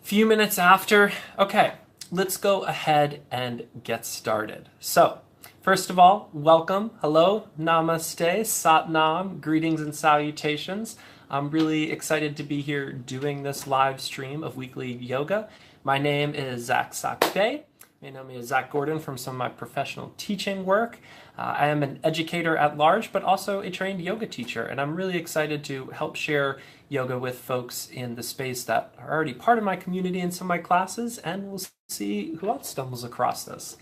Few minutes after, okay, let's go ahead and get started. So, first of all, welcome, hello, namaste, sat nam, greetings and salutations. I'm really excited to be here doing this live stream of weekly yoga. My name is SacBe. You know me as Zach Gordon from some of my professional teaching work. I am an educator at large, but also a trained yoga teacher, and I'm really excited to help share yoga with folks in the space that are already part of my community in some of my classes, and we'll see who else stumbles across this.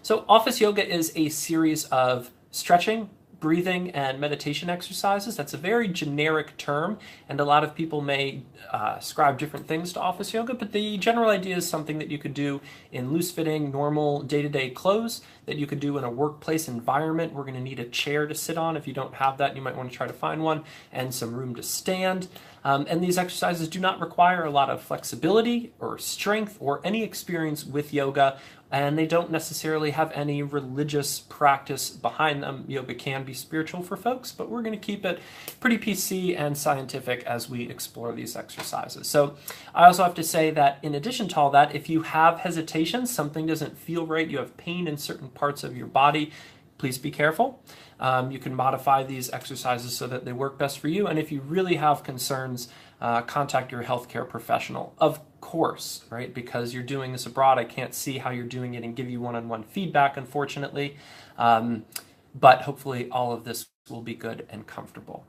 So office yoga is a series of stretching, breathing, and meditation exercises. That's a very generic term, and a lot of people may ascribe different things to office yoga, but the general idea is something that you could do in loose-fitting, normal, day-to-day clothes, that you could do in a workplace environment. We're going to need a chair to sit on. If you don't have that, you might want to try to find one, and some room to stand. And these exercises do not require a lot of flexibility or strength or any experience with yoga, and they don't necessarily have any religious practice behind them. Yoga can be spiritual for folks, but we're going to keep it pretty PC and scientific as we explore these exercises. So I also have to say that in addition to all that, if you have hesitation, something doesn't feel right, you have pain in certain parts of your body, please be careful. You can modify these exercises so that they work best for you. And if you really have concerns, contact your healthcare professional. Of course, right? Because you're doing this abroad, I can't see how you're doing it and give you one-on-one feedback, unfortunately. But hopefully all of this will be good and comfortable.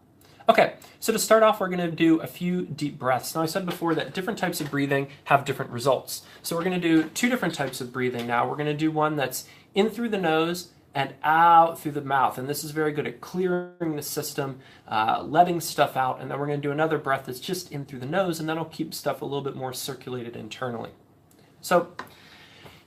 Okay, so to start off, we're going to do a few deep breaths. Now, I said before that different types of breathing have different results. So we're going to do two different types of breathing now. We're going to do one that's in through the nose and out through the mouth. And this is very good at clearing the system, letting stuff out. And then we're going to do another breath that's just in through the nose, and that'll keep stuff a little bit more circulated internally. So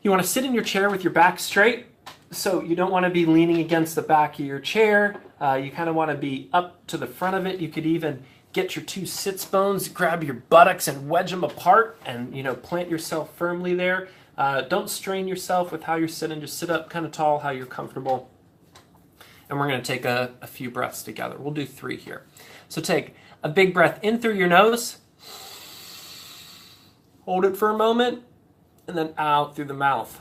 you want to sit in your chair with your back straight. So you don't want to be leaning against the back of your chair. You kind of want to be up to the front of it. You could even get your two sits bones, grab your buttocks and wedge them apart and, plant yourself firmly there. Don't strain yourself with how you're sitting. Just sit up kind of tall, how you're comfortable. And we're going to take a few breaths together. We'll do 3 here. So take a big breath in through your nose. Hold it for a moment. And then out through the mouth.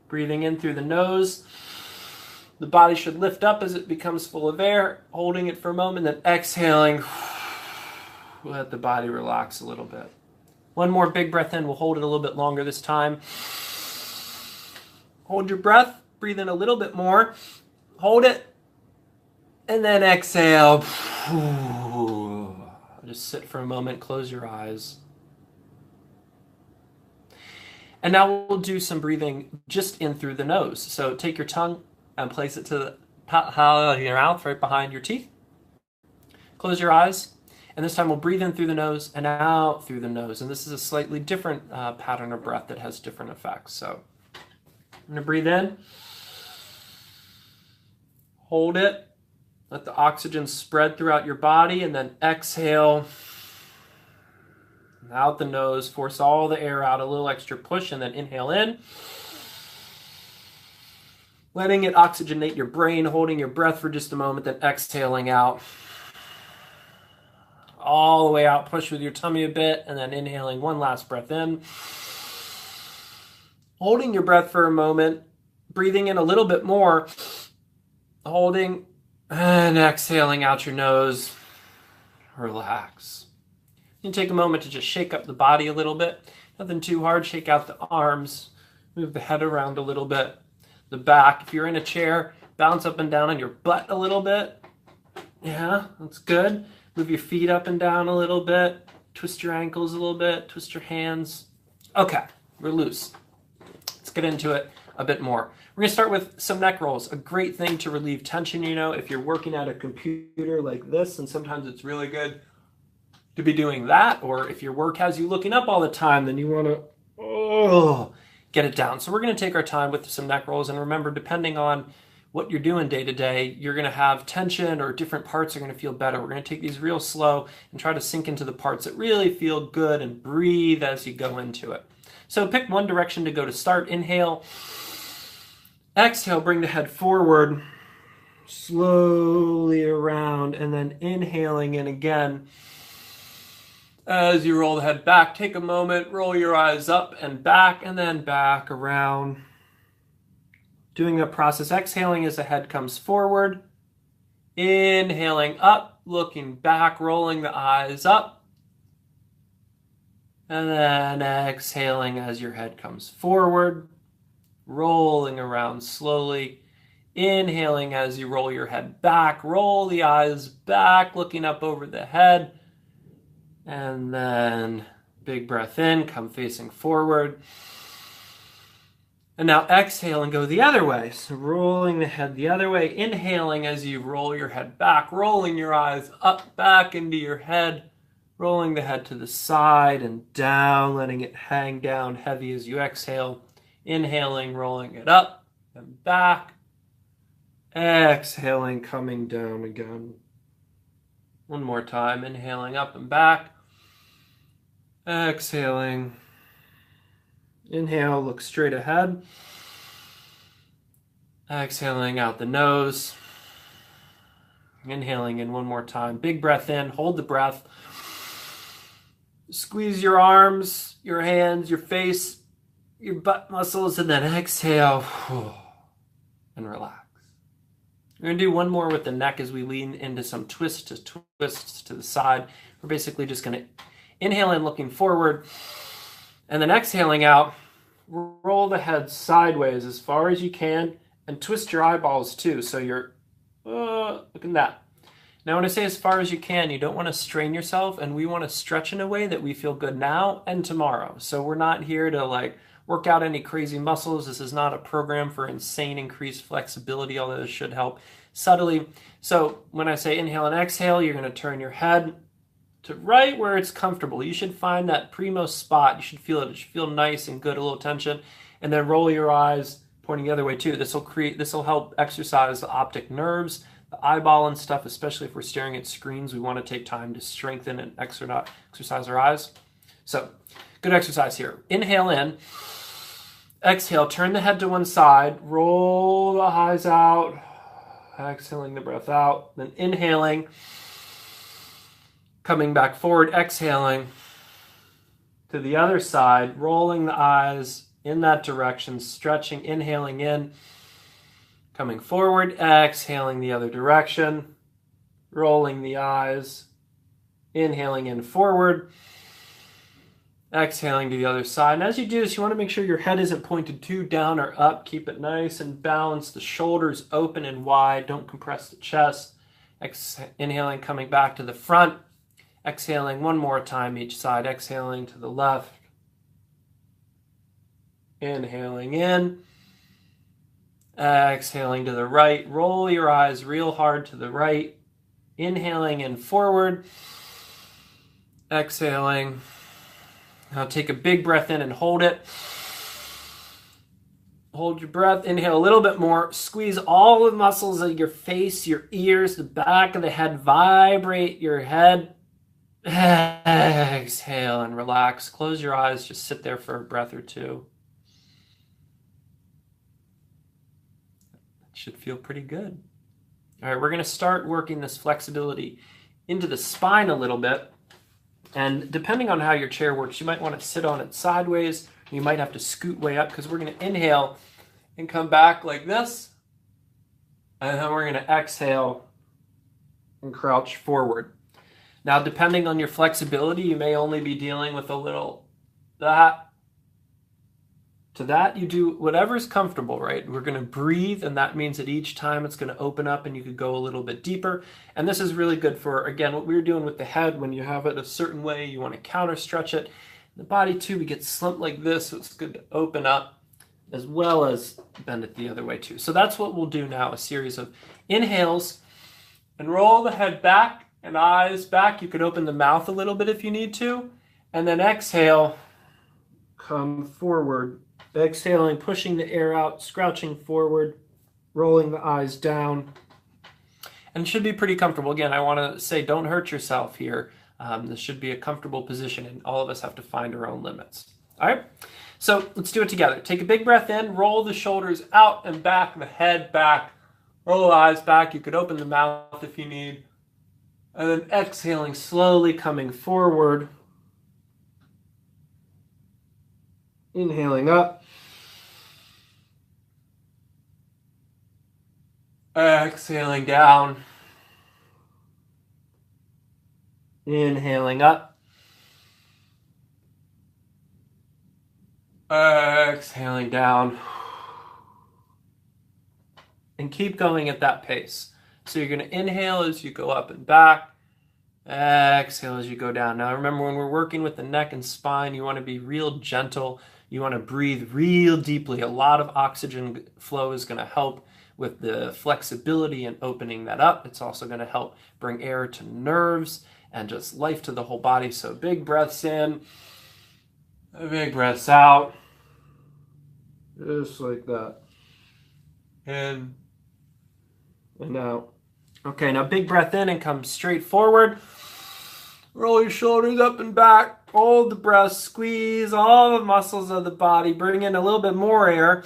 Breathing in through the nose. The body should lift up as it becomes full of air. Holding it for a moment, then exhaling. Let the body relax a little bit. One more big breath in. We'll hold it a little bit longer this time. Hold your breath. Breathe in a little bit more. Hold it. And then exhale. Just sit for a moment. Close your eyes. And now we'll do some breathing just in through the nose. So take your tongue and place it to the your mouth right behind your teeth. Close your eyes. And this time we'll breathe in through the nose and out through the nose. And this is a slightly different pattern of breath that has different effects. So I'm going to breathe in. Hold it. Let the oxygen spread throughout your body. And then exhale. Out the nose. Force all the air out. A little extra push. And then inhale in. Letting it oxygenate your brain. Holding your breath for just a moment. Then exhaling out. All the way out, push with your tummy a bit, and then inhaling one last breath in. Holding your breath for a moment, breathing in a little bit more, holding, and exhaling out your nose. Relax. You take a moment to just shake up the body a little bit. Nothing too hard. Shake out the arms, move the head around a little bit, the back. If you're in a chair, bounce up and down on your butt a little bit. Yeah, that's good. Move your feet up and down a little bit. Twist your ankles a little bit. Twist your hands. Okay, we're loose. Let's get into it a bit more. We're going to start with some neck rolls. A great thing to relieve tension, if you're working at a computer like this, and sometimes it's really good to be doing that, or if your work has you looking up all the time, then you want to get it down. So we're going to take our time with some neck rolls, and remember, depending on what you're doing day to day, you're going to have tension or different parts are going to feel better. We're going to take these real slow and try to sink into the parts that really feel good and breathe as you go into it. So pick one direction to go to start. Inhale. Exhale, bring the head forward. Slowly around, and then inhaling in again. As you roll the head back, take a moment, roll your eyes up and then back around. Doing the process, exhaling as the head comes forward. Inhaling up, looking back, rolling the eyes up. And then exhaling as your head comes forward, rolling around slowly. Inhaling as you roll your head back, roll the eyes back, looking up over the head. And then big breath in, come facing forward. And now exhale and go the other way. So rolling the head the other way, inhaling as you roll your head back, rolling your eyes up, back into your head, rolling the head to the side and down, letting it hang down heavy as you exhale. Inhaling, rolling it up and back. Exhaling, coming down again. One more time, inhaling up and back. Exhaling. Inhale, look straight ahead. Exhaling out the nose. Inhaling in one more time. Big breath in, hold the breath. Squeeze your arms, your hands, your face, your butt muscles, and then exhale and relax. We're going to do one more with the neck as we lean into some twists to the side. We're basically just going to inhale in, looking forward, and then exhaling out. Roll the head sideways as far as you can and twist your eyeballs too. So you're, look at that. Now when I say as far as you can, you don't want to strain yourself, and we want to stretch in a way that we feel good now and tomorrow. So we're not here to like work out any crazy muscles. This is not a program for insane increased flexibility, although this should help subtly. So when I say inhale and exhale, you're going to turn your head to right where it's comfortable. You should find that primo spot. You should feel it. It should feel nice and good, a little tension. And then roll your eyes pointing the other way too. This will help exercise the optic nerves, the eyeball and stuff, especially if we're staring at screens. We want to take time to strengthen and exercise our eyes. So good exercise here. Inhale in. Exhale, turn the head to one side, roll the eyes out, exhaling the breath out, then inhaling, coming back forward, exhaling to the other side, rolling the eyes in that direction, stretching, inhaling in, coming forward, exhaling the other direction, rolling the eyes, inhaling in forward, exhaling to the other side. And as you do this, you want to make sure your head isn't pointed too down or up. Keep it nice and balanced. The shoulders open and wide. Don't compress the chest. Inhaling, coming back to the front. Exhaling one more time each side. Exhaling to the left. Inhaling in. Exhaling to the right. Roll your eyes real hard to the right. Inhaling in forward. Exhaling. Now take a big breath in and hold it. Hold your breath. Inhale a little bit more. Squeeze all the muscles of your face, your ears, the back of the head. Vibrate your head. Exhale and relax. Close your eyes. Just sit there for a breath or two. That should feel pretty good. All right, we're going to start working this flexibility into the spine a little bit. And depending on how your chair works, you might want to sit on it sideways. You might have to scoot way up because we're going to inhale and come back like this. And then we're going to exhale and crouch forward. Now, depending on your flexibility, you may only be dealing with a little that to that. You do whatever's comfortable, right? We're going to breathe, and that means that each time it's going to open up and you could go a little bit deeper. And this is really good for, again, what we were doing with the head. When you have it a certain way, you want to counter stretch it. The body too, we get slumped like this, so it's good to open up as well as bend it the other way too. So that's what we'll do now, a series of inhales, and roll the head back and eyes back. You could open the mouth a little bit if you need to, and then exhale, come forward. Exhaling, pushing the air out, scrouching forward, rolling the eyes down. And it should be pretty comfortable. Again, I want to say don't hurt yourself here. This should be a comfortable position, and all of us have to find our own limits. All right, so let's do it together. Take a big breath in, roll the shoulders out and back, the head back, roll the eyes back. You could open the mouth if you need. And then exhaling, slowly coming forward, Inhaling up. Exhaling down. Inhaling up. Exhaling down. And keep going at that pace. So you're going to inhale as you go up and back. Exhale as you go down. Now remember, when we're working with the neck and spine, you want to be real gentle. You want to breathe real deeply. A lot of oxygen flow is going to help with the flexibility and opening that up. It's also going to help bring air to nerves and just life to the whole body. So big breaths in, big breaths out. Just like that. In and out. Okay, now big breath in and come straight forward. Roll your shoulders up and back. Hold the breath. Squeeze all the muscles of the body. Bring in a little bit more air.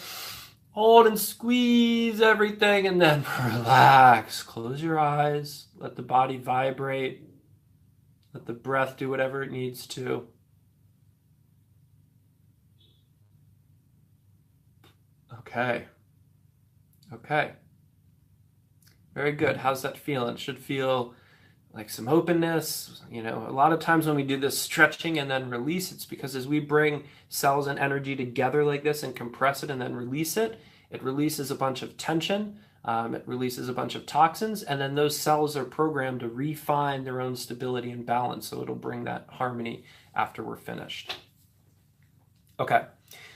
Hold and squeeze everything and then relax. Close your eyes. Let the body vibrate. Let the breath do whatever it needs to. Okay. Okay. Very good. How's that feeling? It should feel like some openness. You know, a lot of times when we do this stretching and then release, it's because as we bring cells and energy together like this and compress it and then release it, it releases a bunch of tension, it releases a bunch of toxins, and then those cells are programmed to refine their own stability and balance, so it'll bring that harmony after we're finished. Okay,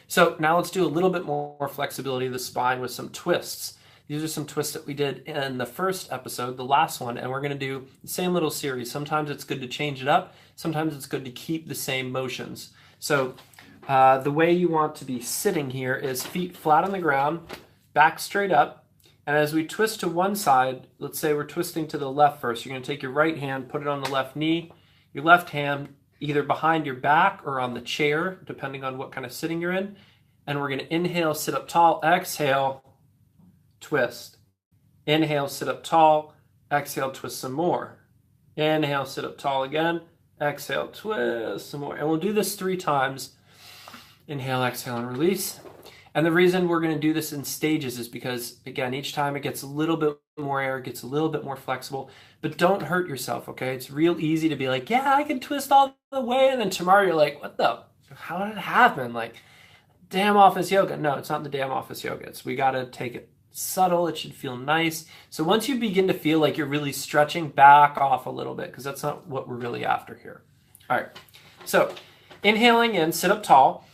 so now let's do a little bit more flexibility of the spine with some twists. These are some twists that we did in the first episode, the last one, and we're going to do the same little series. Sometimes it's good to change it up. Sometimes it's good to keep the same motions. So the way you want to be sitting here is feet flat on the ground, back straight up. And as we twist to one side, let's say we're twisting to the left first. You're going to take your right hand, put it on the left knee, your left hand either behind your back or on the chair, depending on what kind of sitting you're in. And we're going to inhale, sit up tall, exhale, twist. Inhale, sit up tall. Exhale, twist some more. Inhale, sit up tall again. Exhale, twist some more. And we'll do this 3 times. Inhale, exhale, and release. And the reason we're going to do this in stages is because, again, each time it gets a little bit more air, it gets a little bit more flexible. But don't hurt yourself, okay? It's real easy to be like, yeah, I can twist all the way. And then tomorrow you're like, how did it happen? Like, damn office yoga. No, it's not the damn office yoga. We got to take it subtle. It should feel nice. So once you begin to feel like you're really stretching, back off a little bit, because that's not what we're really after here. All right. So inhaling in, sit up tall.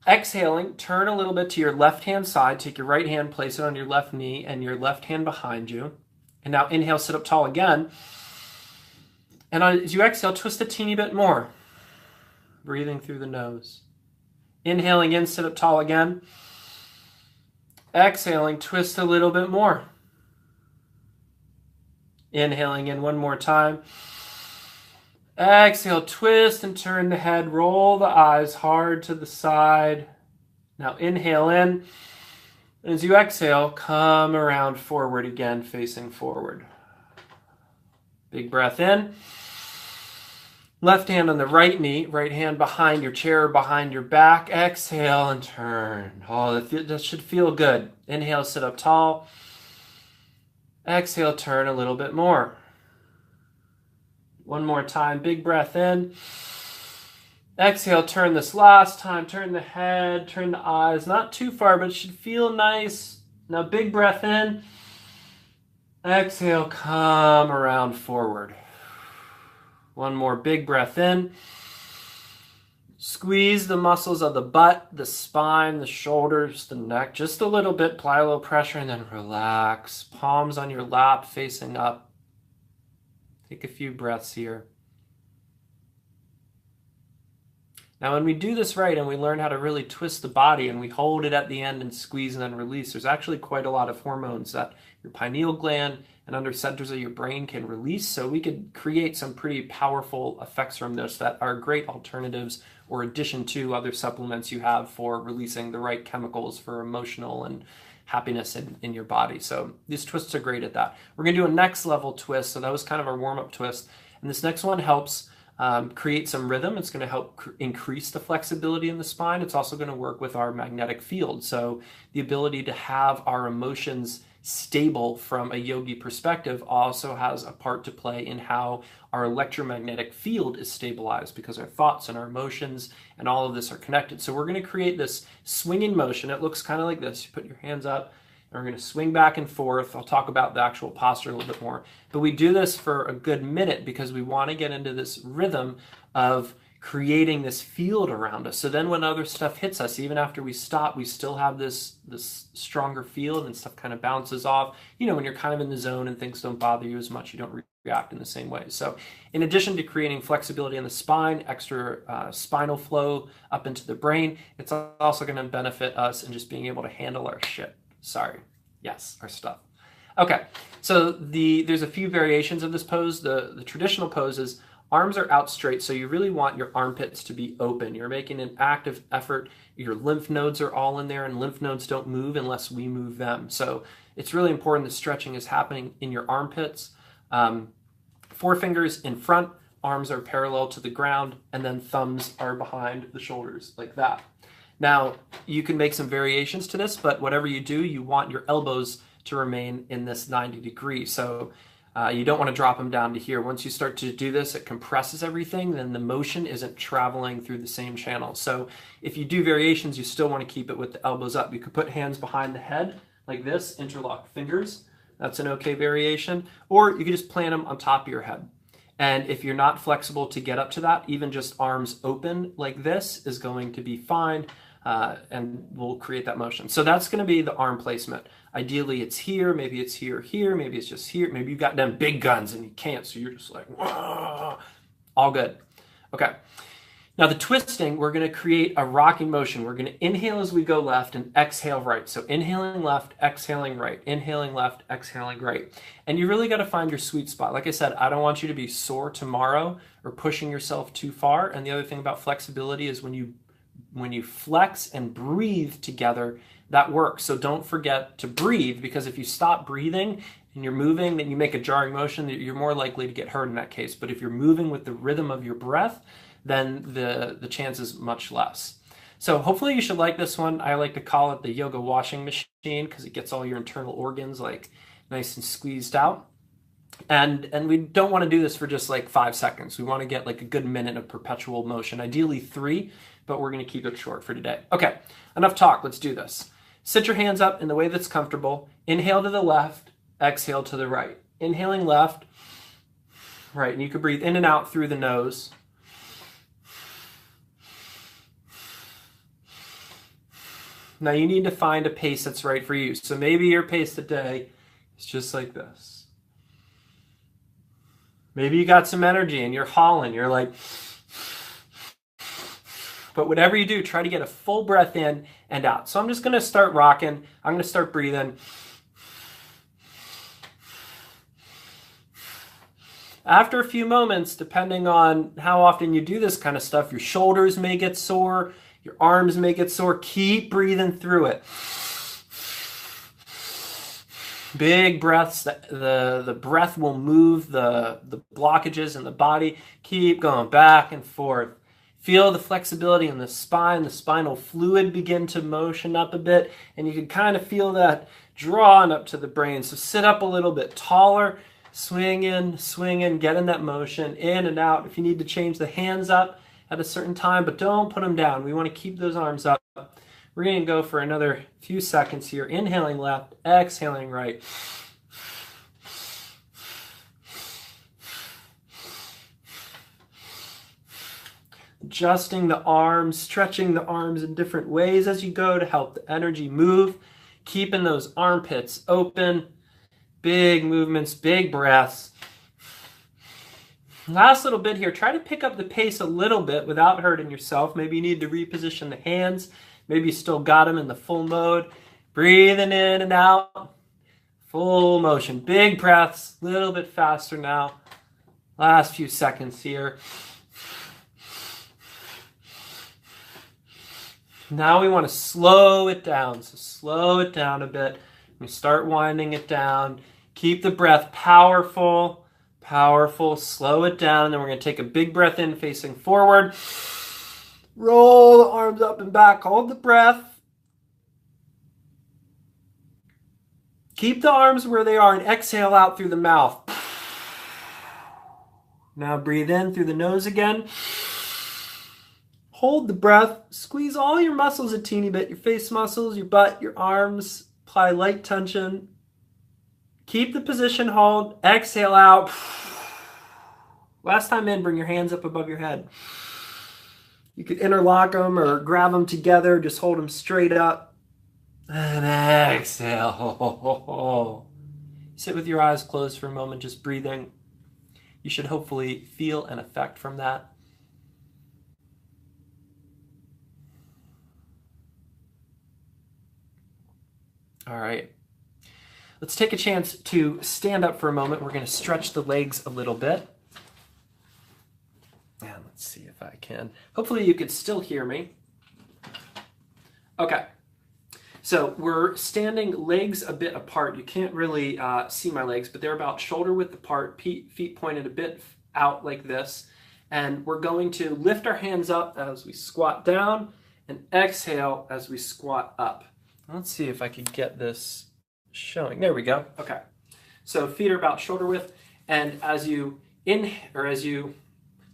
Exhaling, turn a little bit to your left-hand side. Take your right hand, place it on your left knee, and your left hand behind you. And now inhale, sit up tall again. And as you exhale, twist a teeny bit more. Breathing through the nose. Inhaling in, sit up tall again. Exhaling, twist a little bit more. Inhaling in one more time. Exhale, twist and turn the head. Roll the eyes hard to the side. Now inhale in. As you exhale, come around forward again, facing forward. Big breath in. Left hand on the right knee, right hand behind your chair, behind your back. Exhale and turn. Oh, that should feel good. Inhale, sit up tall. Exhale, turn a little bit more. One more time, big breath in. Exhale, turn this last time. Turn the head, turn the eyes. Not too far, but it should feel nice. Now big breath in. Exhale, come around forward. One more big breath in. Squeeze the muscles of the butt, the spine, the shoulders, the neck, just a little bit. Apply a little pressure and then relax. Palms on your lap facing up. Take a few breaths here. Now when we do this right and we learn how to really twist the body and we hold it at the end and squeeze and then release, there's actually quite a lot of hormones that your pineal gland and other centers of your brain can release. So we could create some pretty powerful effects from this that are great alternatives or addition to other supplements you have for releasing the right chemicals for emotional and happiness in your body. So these twists are great at that. We're going to do a next level twist. So that was kind of our warm-up twist. And this next one helps create some rhythm. It's going to help increase the flexibility in the spine. It's also going to work with our magnetic field. So the ability to have our emotions stable from a yogi perspective also has a part to play in how our electromagnetic field is stabilized, because our thoughts and our emotions and all of this are connected. So we're going to create this swinging motion. It looks kind of like this. You put your hands up, and we're going to swing back and forth. I'll talk about the actual posture a little bit more. But we do this for a good minute because we want to get into this rhythm of creating this field around us. So then when other stuff hits us, even after we stop, we still have this stronger field, and stuff kind of bounces off. You know, when you're kind of in the zone and things don't bother you as much, you don't react in the same way. So in addition to creating flexibility in the spine, extra spinal flow up into the brain, it's also going to benefit us in just being able to handle our shit. Our stuff. Okay, so there's a few variations of this pose. The traditional pose is arms are out straight, so you really want your armpits to be open. You're making an active effort. Your lymph nodes are all in there, and lymph nodes don't move unless we move them. So it's really important that stretching is happening in your armpits. Forefingers in front, arms are parallel to the ground, and then thumbs are behind the shoulders like that. Now, you can make some variations to this, but whatever you do, you want your elbows to remain in this 90 degree. So you don't want to drop them down to here. Once you start to do this, it compresses everything, then the motion isn't traveling through the same channel. So if you do variations, you still want to keep it with the elbows up. You could put hands behind the head like this, interlock fingers. That's an okay variation. Or you could just plant them on top of your head. And if you're not flexible to get up to that, even just arms open like this is going to be fine, and we'll create that motion. So that's going to be the arm placement. Ideally, it's here, maybe it's here, here, maybe it's just here. Maybe you've got them big guns and you can't, so you're just like, whoa. All good. Okay. Now the twisting, we're going to create a rocking motion. We're going to inhale as we go left and exhale right. So inhaling left, exhaling right, inhaling left, exhaling right. And you really got to find your sweet spot. Like I said, I don't want you to be sore tomorrow or pushing yourself too far. And the other thing about flexibility is when you flex and breathe together, that works. So don't forget to breathe, because if you stop breathing and you're moving, then you make a jarring motion, you're more likely to get hurt in that case. But if you're moving with the rhythm of your breath, then the chance is much less. So hopefully you should like this one. I like to call it the yoga washing machine because it gets all your internal organs like nice and squeezed out. And we don't want to do this for just like 5 seconds. We want to get like a good minute of perpetual motion, ideally 3, but we're going to keep it short for today. Okay, enough talk. Let's do this. Sit your hands up in the way that's comfortable. Inhale to the left, exhale to the right. Inhaling left, right, and you can breathe in and out through the nose. Now you need to find a pace that's right for you. So maybe your pace today is just like this. Maybe you got some energy and you're hauling, you're like, but whatever you do, try to get a full breath in and out. So I'm just going to start rocking. I'm going to start breathing. After a few moments, depending on how often you do this kind of stuff, your shoulders may get sore, your arms may get sore. Keep breathing through it. Big breaths. The breath will move the blockages in the body. Keep going back and forth. Feel the flexibility in the spine. The spinal fluid begin to motion up a bit, and you can kind of feel that drawing up to the brain. So sit up a little bit taller. Swing in, get in that motion, in and out. If you need to change the hands up at a certain time, but don't put them down. We want to keep those arms up. We're going to go for another few seconds here. Inhaling left, exhaling right. Adjusting the arms, stretching the arms in different ways as you go to help the energy move. Keeping those armpits open. Big movements, big breaths. Last little bit here. Try to pick up the pace a little bit without hurting yourself. Maybe you need to reposition the hands. Maybe you still got them in the full mode. Breathing in and out. Full motion. Big breaths. A little bit faster now. Last few seconds here. Now we want to slow it down. So slow it down a bit. We start winding it down. Keep the breath powerful. Powerful. Slow it down. And then we're going to take a big breath in, facing forward. Roll the arms up and back. Hold the breath. Keep the arms where they are and exhale out through the mouth. Now breathe in through the nose again. Hold the breath. Squeeze all your muscles a teeny bit. Your face muscles, your butt, your arms. Apply light tension. Keep the position, hold. Exhale out. Last time in, bring your hands up above your head. You could interlock them or grab them together. Just hold them straight up. And exhale. Sit with your eyes closed for a moment, just breathing. You should hopefully feel an effect from that. All right. Let's take a chance to stand up for a moment. We're going to stretch the legs a little bit. And let's see if I can. Hopefully you could still hear me. Okay. So we're standing legs a bit apart. You can't really see my legs, but they're about shoulder width apart, feet pointed a bit out like this. And we're going to lift our hands up as we squat down and exhale as we squat up. Let's see if I can get this showing. There we go. Okay. So feet are about shoulder width, and as you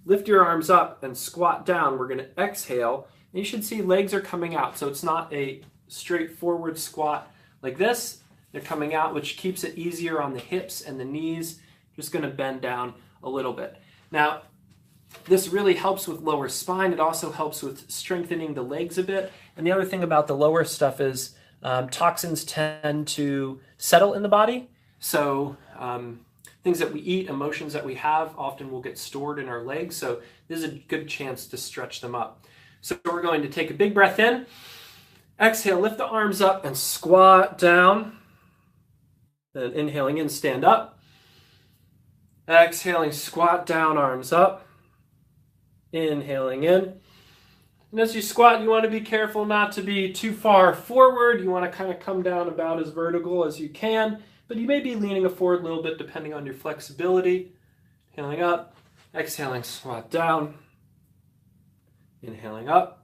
lift your arms up and squat down, we're going to exhale. And you should see legs are coming out. So it's not a straight forward squat like this. They're coming out, which keeps it easier on the hips and the knees. Just going to bend down a little bit. Now, this really helps with lower spine. It also helps with strengthening the legs a bit. And the other thing about the lower stuff is toxins tend to settle in the body. So things that we eat, emotions that we have, often will get stored in our legs. So this is a good chance to stretch them up. So we're going to take a big breath in. Exhale, lift the arms up and squat down. Then inhaling in, stand up. Exhaling, squat down, arms up. Inhaling in. And as you squat, you want to be careful not to be too far forward. You want to kind of come down about as vertical as you can, but you may be leaning forward a little bit depending on your flexibility. Inhaling up, exhaling, squat down. Inhaling up.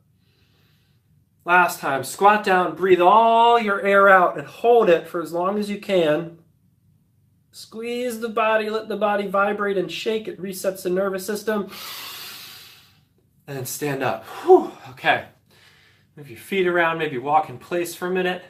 Last time, squat down, breathe all your air out and hold it for as long as you can. Squeeze the body, let the body vibrate and shake. It resets the nervous system. And then stand up. Whew. Okay. Move your feet around, maybe walk in place for a minute.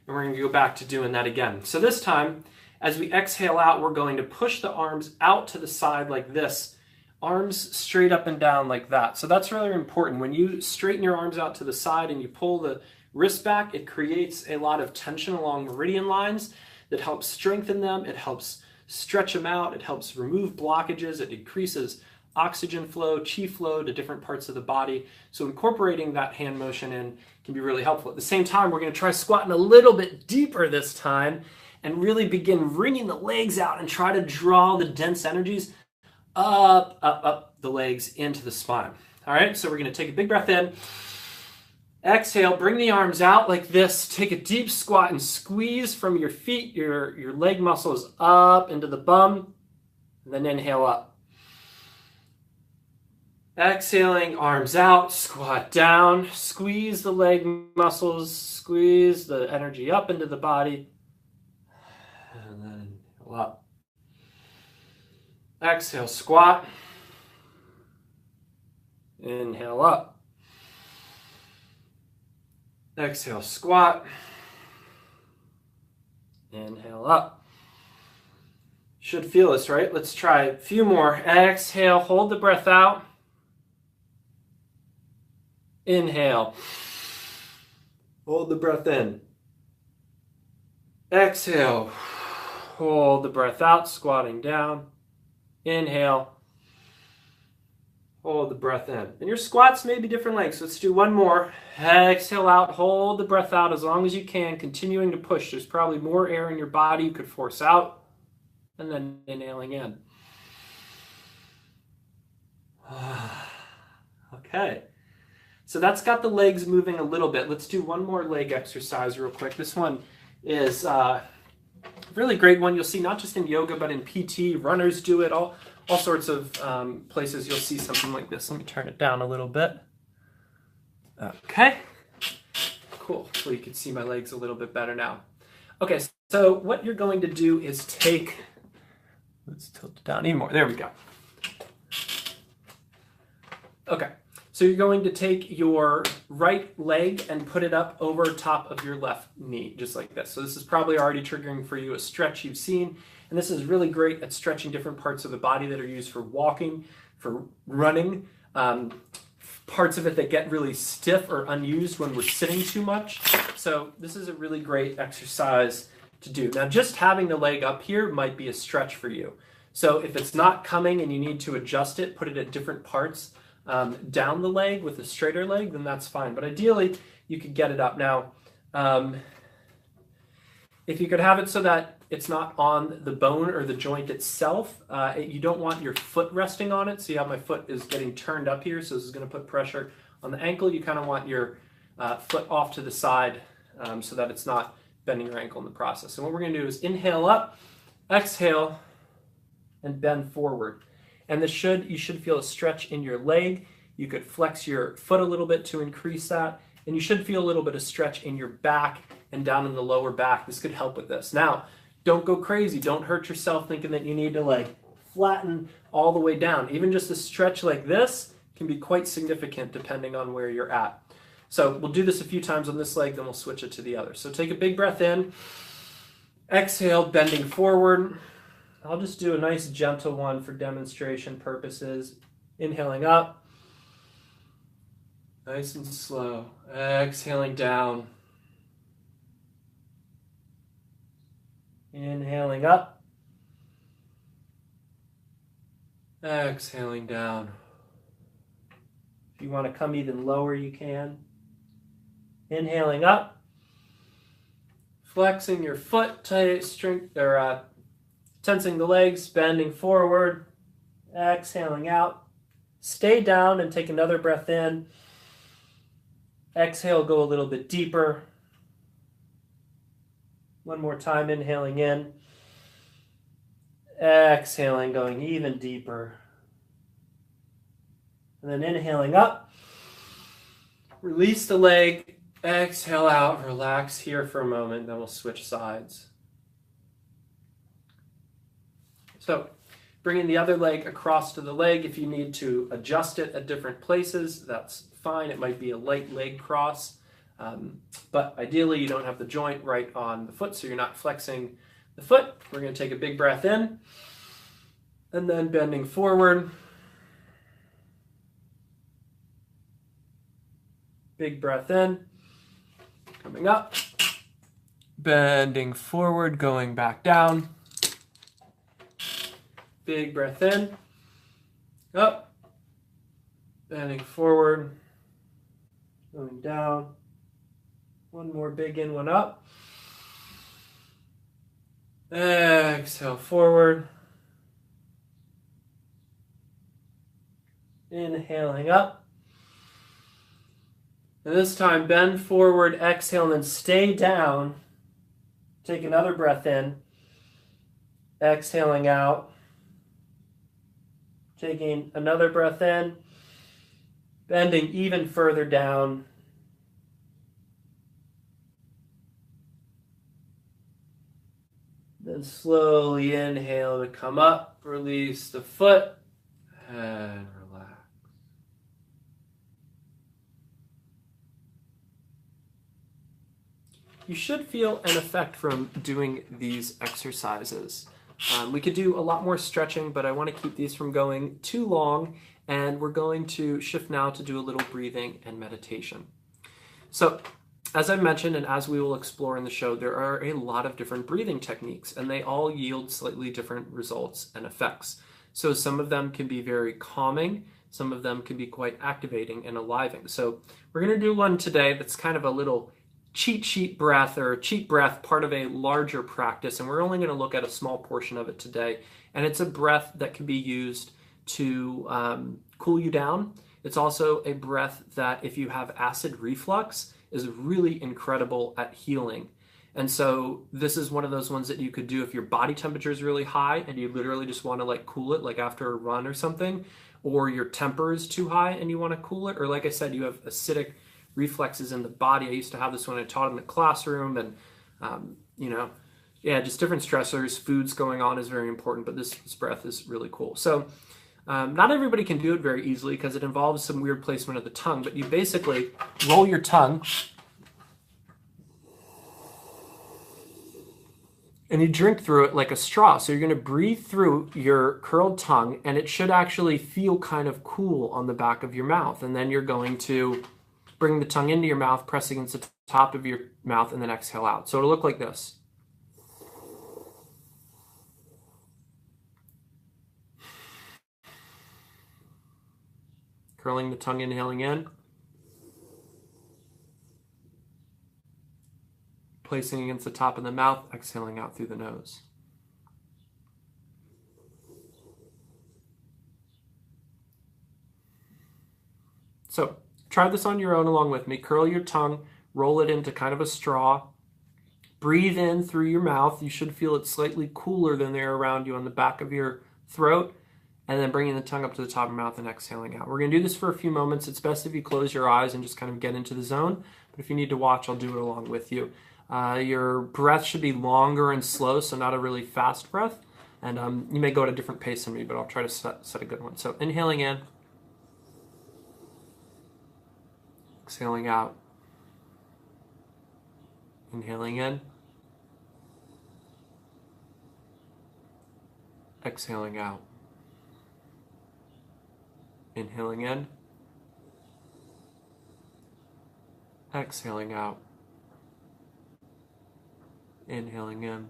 And we're going to go back to doing that again. So this time, as we exhale out, we're going to push the arms out to the side like this. Arms straight up and down like that. So that's really important. When you straighten your arms out to the side and you pull the wrist back, it creates a lot of tension along meridian lines that helps strengthen them. It helps stretch them out. It helps remove blockages. It decreases oxygen flow, chi flow to different parts of the body. So incorporating that hand motion in can be really helpful. At the same time, we're going to try squatting a little bit deeper this time and really begin wringing the legs out and try to draw the dense energies up the legs into the spine. All right, so we're going to take a big breath in. Exhale, bring the arms out like this. Take a deep squat and squeeze from your feet, your leg muscles up into the bum, and then inhale up. Exhaling, arms out, squat down, squeeze the leg muscles, squeeze the energy up into the body, and then inhale up. Exhale, squat, inhale up. Exhale, squat, inhale up. Should feel this, right? Let's try a few more. Exhale, hold the breath out. Inhale. Hold the breath in. Exhale. Hold the breath out, squatting down. Inhale. Hold the breath in. And your squats may be different lengths. Let's do one more. Exhale out. Hold the breath out as long as you can, continuing to push. There's probably more air in your body you could force out. And then inhaling in. Okay. So that's got the legs moving a little bit. Let's do one more leg exercise real quick. This one is really great one you'll see not just in yoga, but in PT. Runners do it, all sorts of places you'll see something like this. Let me turn it down a little bit. Okay, cool. So you can see my legs a little bit better now. Okay, so what you're going to do is take, let's tilt it down even more. There we go. Okay, so you're going to take your right leg and put it up over top of your left knee, just like this. So this is probably already triggering for you a stretch you've seen. And this is really great at stretching different parts of the body that are used for walking, for running, parts of it that get really stiff or unused when we're sitting too much. So this is a really great exercise to do. Now, just having the leg up here might be a stretch for you. So if it's not coming and you need to adjust it, put it at different parts down the leg with a straighter leg, then that's fine. But ideally, you could get it up. Now, if you could have it so that it's not on the bone or the joint itself, you don't want your foot resting on it. See how my foot is getting turned up here? So this is going to put pressure on the ankle. You kind of want your foot off to the side so that it's not bending your ankle in the process. And what we're going to do is inhale up, exhale, and bend forward. And you should feel a stretch in your leg. You could flex your foot a little bit to increase that. And you should feel a little bit of stretch in your back and down in the lower back. This could help with this. Now, don't go crazy. Don't hurt yourself thinking that you need to like flatten all the way down. Even just a stretch like this can be quite significant depending on where you're at. So we'll do this a few times on this leg, then we'll switch it to the other. So take a big breath in, exhale, bending forward. I'll just do a nice gentle one for demonstration purposes. Inhaling up, nice and slow. Exhaling down. Inhaling up, exhaling down. If you want to come even lower, you can. Inhaling up, flexing your foot, tensing the legs, bending forward, exhaling out. Stay down and take another breath in. Exhale, go a little bit deeper. One more time, inhaling in. Exhaling, going even deeper. And then inhaling up. Release the leg. Exhale out. Relax here for a moment. Then we'll switch sides. So, bringing the other leg across to the leg. If you need to adjust it at different places, that's fine. It might be a light leg cross. But ideally, you don't have the joint right on the foot, so you're not flexing the foot. We're going to take a big breath in, and then bending forward. Big breath in, coming up, bending forward, going back down. Big breath in, up, bending forward, going down. One more big in, one up. Exhale forward. Inhaling up. And this time bend forward, exhale, and then stay down. Take another breath in. Exhaling out. Taking another breath in. Bending even further down. Then slowly inhale to come up, release the foot, and relax. You should feel an effect from doing these exercises. We could do a lot more stretching, but I want to keep these from going too long, and we're going to shift now to do a little breathing and meditation. So, as I mentioned, and as we will explore in the show, there are a lot of different breathing techniques, and they all yield slightly different results and effects. So some of them can be very calming, some of them can be quite activating and aliving. So we're going to do one today that's kind of a little cheat sheet breath, or cheat breath, part of a larger practice, and we're only going to look at a small portion of it today. And it's a breath that can be used to cool you down. It's also a breath that, if you have acid reflux, is really incredible at healing. And so this is one of those ones that you could do if your body temperature is really high and you literally just want to like cool it, like after a run or something, or your temper is too high and you want to cool it, or like I said, you have acidic reflexes in the body. I used to have this when I taught in the classroom, and just different stressors. Foods going on is very important, but this breath is really cool. So not everybody can do it very easily because it involves some weird placement of the tongue, but you basically roll your tongue and you drink through it like a straw. So you're going to breathe through your curled tongue, and it should actually feel kind of cool on the back of your mouth. And then you're going to bring the tongue into your mouth, press against the top of your mouth, and then exhale out. So it'll look like this. Curling the tongue, inhaling in. Placing against the top of the mouth, exhaling out through the nose. So try this on your own along with me. Curl your tongue, roll it into kind of a straw. Breathe in through your mouth. You should feel it slightly cooler than the air around you on the back of your throat. And then bringing the tongue up to the top of your mouth and exhaling out. We're going to do this for a few moments. It's best if you close your eyes and just kind of get into the zone. But if you need to watch, I'll do it along with you. Your breath should be longer and slow, so not a really fast breath. And you may go at a different pace than me, but I'll try to set a good one. So inhaling in. Exhaling out. Inhaling in. Exhaling out. Inhaling in. Exhaling out. Inhaling in.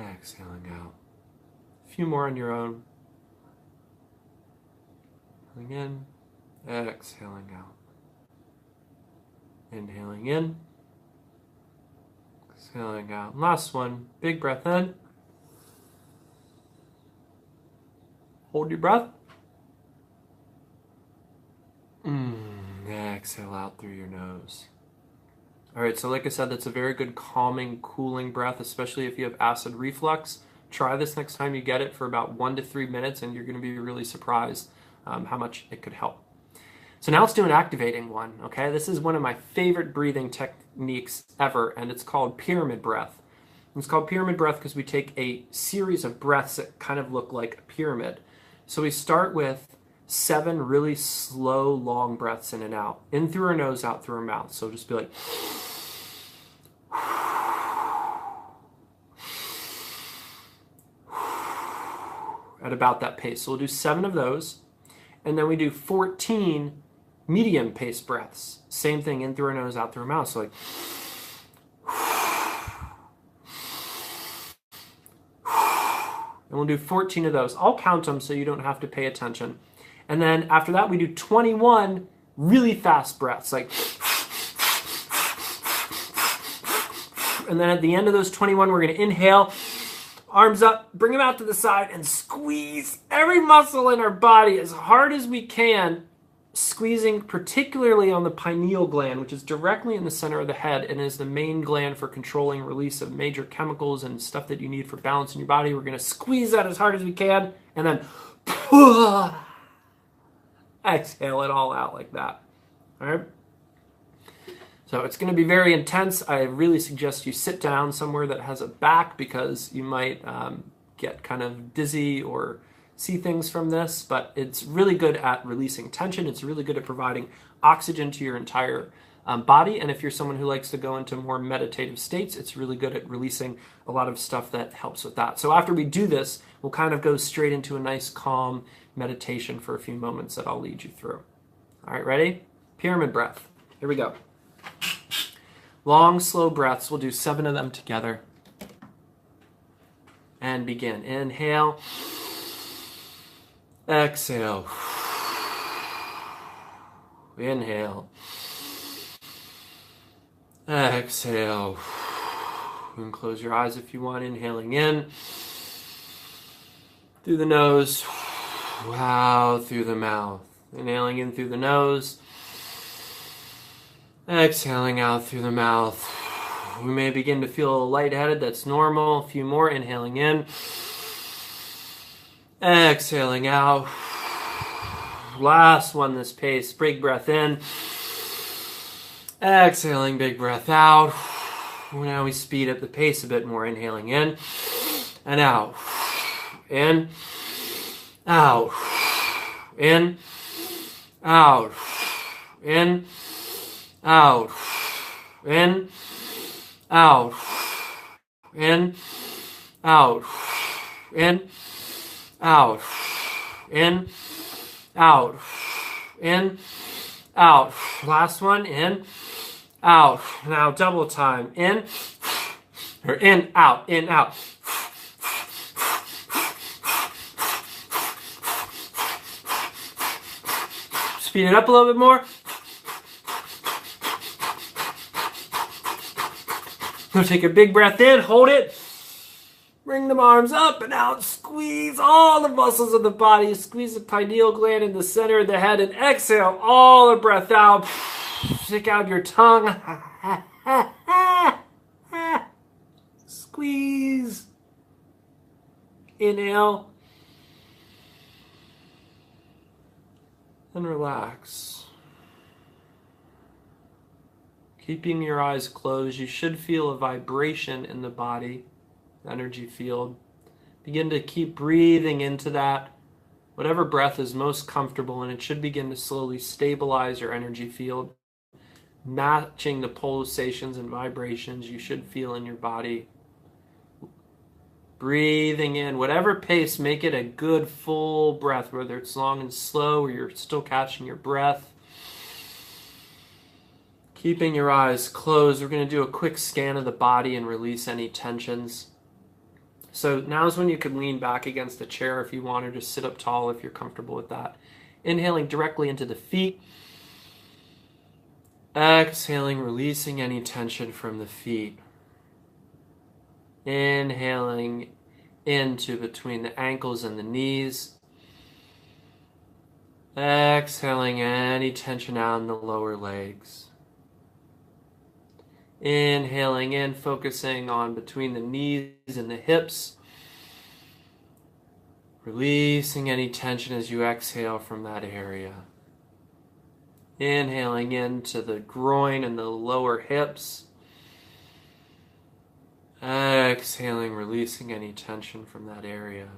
Exhaling out. A few more on your own. Inhaling in. Exhaling out. Inhaling in. Exhaling out. Last one. Big breath in. Hold your breath. Exhale out through your nose. All right, so like I said, that's a very good calming, cooling breath, especially if you have acid reflux. Try this next time you get it for about 1 to 3 minutes, and you're going to be really surprised how much it could help. So now let's do an activating one, okay? This is one of my favorite breathing techniques ever, and it's called pyramid breath. It's called pyramid breath because we take a series of breaths that kind of look like a pyramid. So we start with 7 really slow, long breaths in and out. In through our nose, out through our mouth. So just be like... at about that pace. So we'll do 7 of those. And then we do 14 medium pace breaths. Same thing, in through our nose, out through our mouth. So like... and we'll do 14 of those. I'll count them so you don't have to pay attention. And then after that, we do 21 really fast breaths, like... and then at the end of those 21, we're going to inhale, arms up, bring them out to the side, and squeeze every muscle in our body as hard as we can, squeezing particularly on the pineal gland, which is directly in the center of the head and is the main gland for controlling release of major chemicals and stuff that you need for balance in your body. We're going to squeeze that as hard as we can, and then exhale it all out like that. All right? So it's going to be very intense. I really suggest you sit down somewhere that has a back because you might get kind of dizzy or see things from this, but it's really good at releasing tension. It's really good at providing oxygen to your entire body. And if you're someone who likes to go into more meditative states, it's really good at releasing a lot of stuff that helps with that. So after we do this, we'll kind of go straight into a nice calm meditation for a few moments that I'll lead you through. All right, ready? Pyramid breath. Here we go. Long, slow breaths. We'll do 7 of them together. And begin. Inhale. Exhale. Inhale. Exhale. You can close your eyes if you want. Inhaling in. Through the nose. Out through the mouth. Inhaling in through the nose. Exhaling out through the mouth. We may begin to feel a little lightheaded. That's normal. A few more. Inhaling in. Exhaling out. Last one this pace. Big breath in. Exhaling, big breath out. Now we speed up the pace a bit more. Inhaling in and out. In, out. In, out. In, out. In, out. In, out. In, out. In, out. In, out. Last one. In, out. Now double time. In, or in, out. In, out. Speed it up a little bit more. Now take a big breath in, hold it. Bring the arms up and out. Squeeze all the muscles of the body. Squeeze the pineal gland in the center of the head and exhale all the breath out. Stick out your tongue. Squeeze. Inhale. And relax. Keeping your eyes closed, you should feel a vibration in the body, energy field. Begin to keep breathing into that, whatever breath is most comfortable, and it should begin to slowly stabilize your energy field, matching the pulsations and vibrations you should feel in your body. Breathing in, whatever pace, make it a good full breath, whether it's long and slow or you're still catching your breath. Keeping your eyes closed, we're going to do a quick scan of the body and release any tensions. So now's when you can lean back against a chair if you want, or just sit up tall if you're comfortable with that. Inhaling directly into the feet. Exhaling, releasing any tension from the feet. Inhaling into between the ankles and the knees. Exhaling any tension out in the lower legs. Inhaling in, focusing on between the knees and the hips. Releasing any tension as you exhale from that area. Inhaling into the groin and the lower hips. Exhaling, releasing any tension from that area.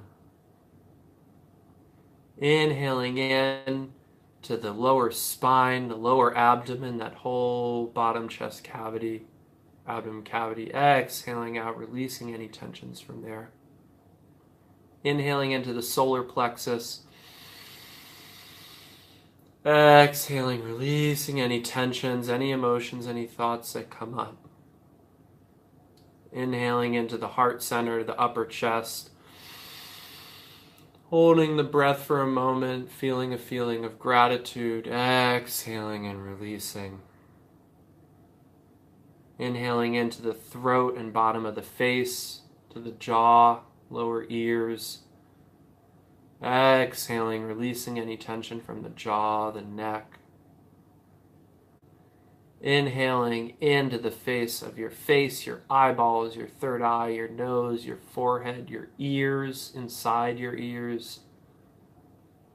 Inhaling in to the lower spine, the lower abdomen, that whole bottom chest cavity, abdomen cavity. Exhaling out, releasing any tensions from there. Inhaling into the solar plexus. Exhaling, releasing any tensions, any emotions, any thoughts that come up. Inhaling into the heart center, the upper chest. Holding the breath for a moment, feeling a feeling of gratitude. Exhaling and releasing. Inhaling into the throat and bottom of the face, to the jaw, lower ears. Exhaling, releasing any tension from the jaw, the neck. Inhaling into the face, your eyeballs, your third eye, your nose, your forehead, your ears, inside your ears.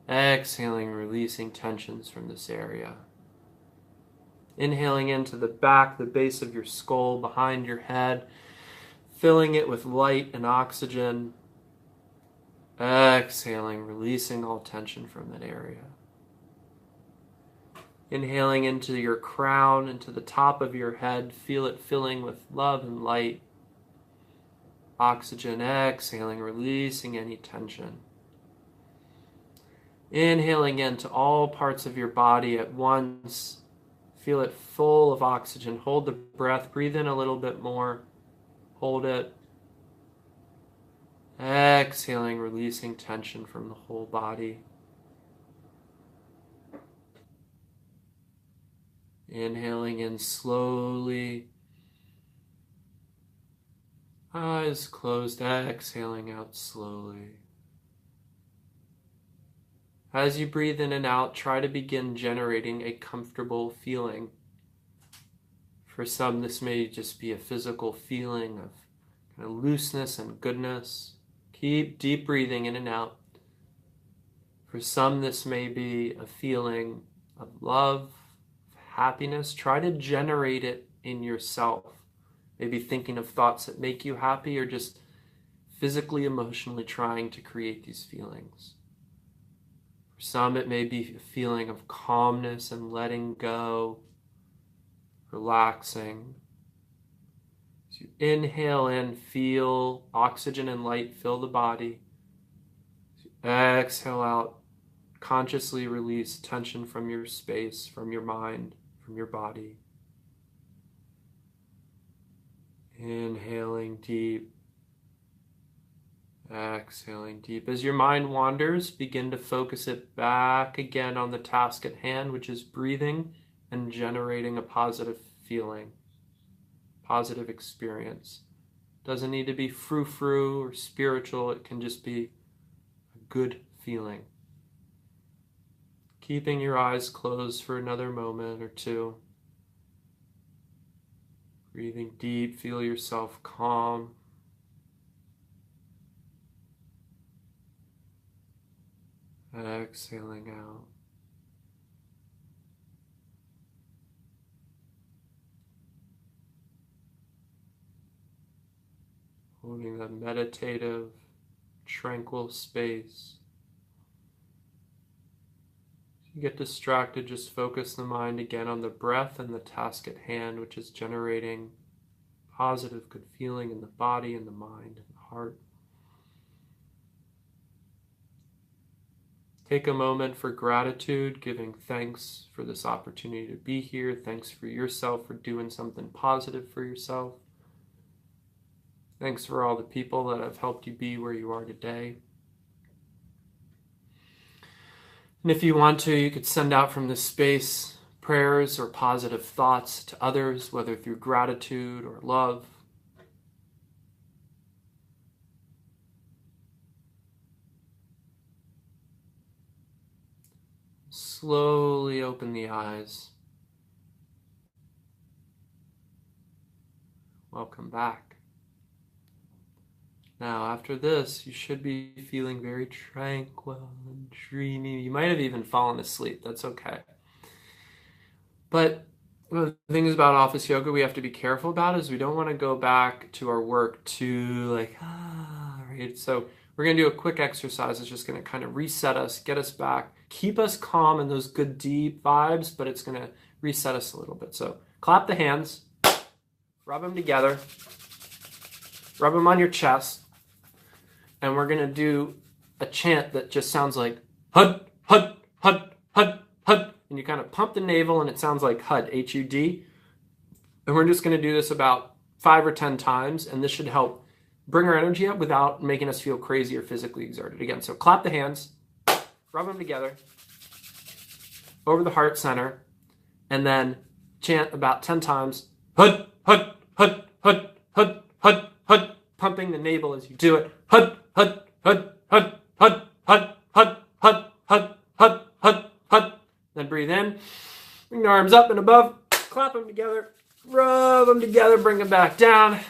Exhaling, releasing tensions from this area. Inhaling into the back, the base of your skull, behind your head, filling it with light and oxygen. Exhaling, releasing all tension from that area. Inhaling into your crown, into the top of your head. Feel it filling with love and light. Oxygen. Exhaling, releasing any tension. Inhaling into all parts of your body at once. Feel it full of oxygen. Hold the breath. Breathe in a little bit more. Hold it. Exhaling, releasing tension from the whole body. Inhaling in slowly. Eyes closed, exhaling out slowly. As you breathe in and out, try to begin generating a comfortable feeling. For some, this may just be a physical feeling of kind of looseness and goodness. Keep deep breathing in and out. For some, this may be a feeling of love, of happiness. Try to generate it in yourself. Maybe thinking of thoughts that make you happy, or just physically, emotionally trying to create these feelings. For some, it may be a feeling of calmness and letting go, relaxing. As you inhale in, feel oxygen and light fill the body. As you exhale out, consciously release tension from your space, from your mind, from your body. Inhaling deep, exhaling deep. As your mind wanders, begin to focus it back again on the task at hand, which is breathing and generating a positive feeling, positive experience. Doesn't need to be frou-frou or spiritual. It can just be a good feeling. Keeping your eyes closed for another moment or two. Breathing deep, feel yourself calm. Exhaling out. Holding that meditative, tranquil space. If you get distracted, just focus the mind again on the breath and the task at hand, which is generating positive, good feeling in the body and the mind and the heart. Take a moment for gratitude, giving thanks for this opportunity to be here. Thanks for yourself for doing something positive for yourself. Thanks for all the people that have helped you be where you are today. And if you want to, you could send out from this space prayers or positive thoughts to others, whether through gratitude or love. Slowly open the eyes. Welcome back. Now, after this, you should be feeling very tranquil and dreamy. You might have even fallen asleep. That's okay. But one of the things about office yoga we have to be careful about is we don't want to go back to our work too right? So we're going to do a quick exercise. It's just going to kind of reset us, get us back, keep us calm in those good deep vibes, but it's going to reset us a little bit. So clap the hands, rub them together, rub them on your chest, and we're going to do a chant that just sounds like hud, hud, hud, hud, hud. And you kind of pump the navel and it sounds like hud, H-U-D. And we're just going to do this about 5 or 10 times, and this should help bring our energy up without making us feel crazy or physically exerted. Again, so clap the hands, rub them together over the heart center, and then chant about 10 times, hud, hud, hud, hud, hud, hud, hud, pumping the navel as you do it. Hud, hud, hud, hud, hud, hud, hud, hud, hud, hud, hud, hud. Then breathe in, bring the arms up and above, clap them together, rub them together, bring them back down.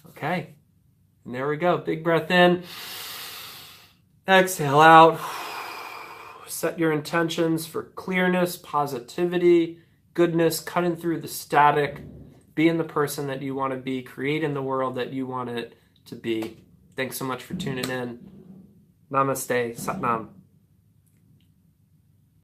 Okay, and there we go. Big breath in, exhale out. Set your intentions for clearness, positivity, goodness, cutting through the static, being the person that you want to be, creating the world that you want it to be. Thanks so much for tuning in. Namaste, Satnam.